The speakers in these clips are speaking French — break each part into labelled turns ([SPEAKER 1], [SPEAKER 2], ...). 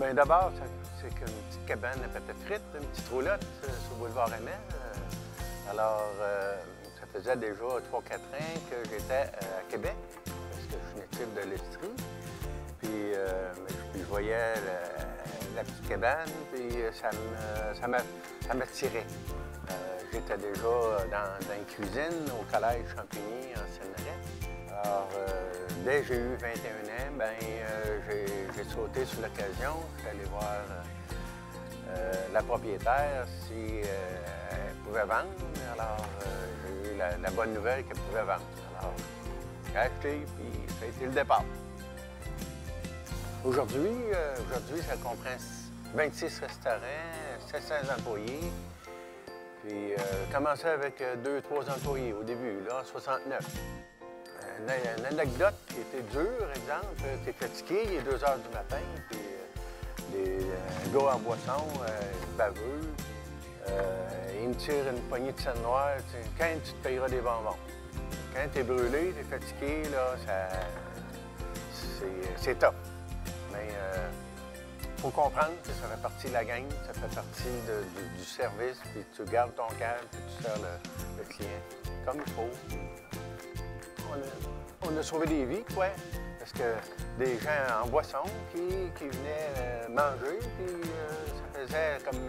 [SPEAKER 1] Bien, d'abord, c'est qu'une petite cabane à patates frites, une petite roulotte sur le boulevard Amel. Alors, ça faisait déjà 3-4 ans que j'étais à Québec, parce que je suis natif de l'Estrie. Puis, je voyais la petite cabane, puis ça m'attirait. J'étais déjà dans une cuisine au collège Champigny en Seine-Nord. Alors, dès que j'ai eu 21 ans, ben, j'ai sauté sur l'occasion. Je suis allé voir la propriétaire si elle pouvait vendre. Alors, j'ai eu la bonne nouvelle qu'elle pouvait vendre. Alors, j'ai acheté, puis ça a été le départ. Aujourd'hui, ça comprend 26 restaurants, 700 employés. Puis, commencé avec 2-3 employés au début, là, en 69. Une anecdote qui était dure, exemple, t'es fatigué, il est 2 heures du matin, puis un gars en boisson, baveux, il me tire une poignée de scène noire, quand tu te payeras des bonbons. Quand t'es brûlé, t'es fatigué, là, c'est top. Mais il faut comprendre que ça fait partie de la game, ça fait partie du service, puis tu gardes ton calme, puis tu sers le client comme il faut. On a sauvé des vies, quoi, parce que des gens en boisson qui venaient manger, puis ça faisait comme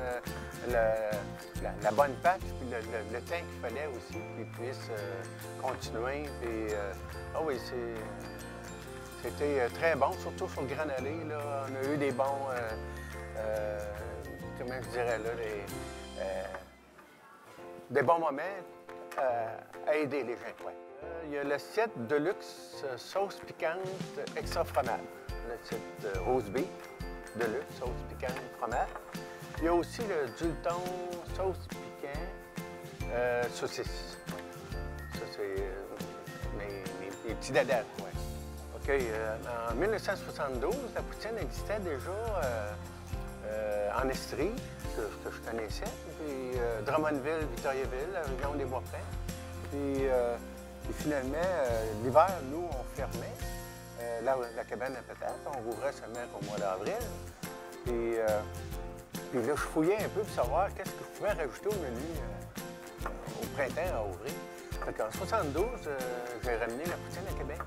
[SPEAKER 1] la bonne patch, puis le temps qu'il fallait aussi, qu'ils puissent continuer. Puis, ah oui, c'était très bon, surtout sur le Grand Allée, là. On a eu des bons, comment je dirais là, des bons moments à aider les gens, quoi. Il y a l'assiette de luxe sauce piquante extra fromage. L'assiette rose beef de luxe sauce piquante fromage. Il y a aussi le Dulton sauce piquant saucisse. Ça, c'est mes petits dadas, quoi. OK. En 1972, la poutine existait déjà en Estrie, que je connaissais. Puis Drummondville, Victoriaville, la région des Bois-Francs. Puis finalement, l'hiver, nous, on fermait la cabane à patates. On rouvrait seulement au mois d'avril. Puis là, je fouillais un peu pour savoir qu'est-ce que je pouvais rajouter au menu au printemps à ouvrir. Fait qu'en 72, j'ai ramené la poutine à Québec.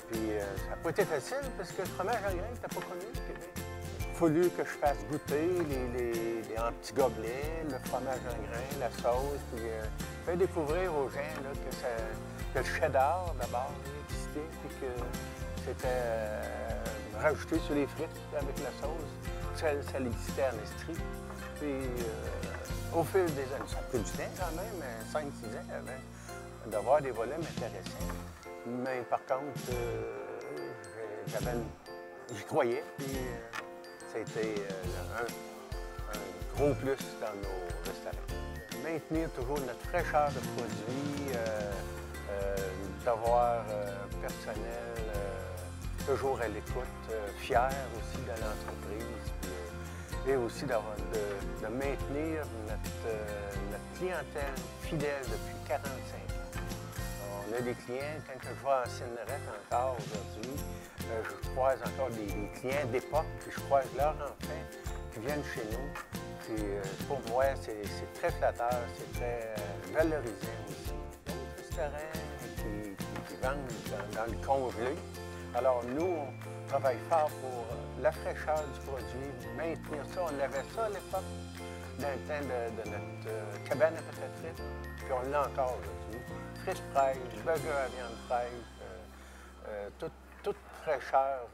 [SPEAKER 1] Puis ça n'a pas été facile parce que le fromage à grains n'était pas connu au Québec. Il a fallu que je fasse goûter en petits gobelets, le fromage à grains, la sauce, puis faire découvrir aux gens là, que le cheddar, d'abord, existait, puis que c'était rajouté sur les frites avec la sauce. Ça existait en Estrie. Puis au fil des années, ça a pris du temps quand même, 5-6 ans avant d'avoir des volumes intéressants. Mais par contre, j'y croyais, puis ça a été un gros plus dans nos restaurants. Maintenir toujours notre fraîcheur de produits, d'avoir personnel toujours à l'écoute, fier aussi de l'entreprise, et aussi de maintenir notre clientèle fidèle depuis 45 ans. On a des clients, quand je vois en Seine-Nord encore aujourd'hui, je croise encore des clients d'époque, puis je croise leurs enfants qui viennent chez nous. Puis, pour moi, c'est très flatteur, c'est très valorisant aussi. Il y a d'autres restaurants qui vendent dans le congelé. Alors nous, on travaille fort pour la fraîcheur du produit, maintenir ça. On avait ça à l'époque, dans le temps de notre cabane à patates frites, puis on l'a encore aujourd'hui. Frites fraîches, burger à viande fraîche, toute fraîcheur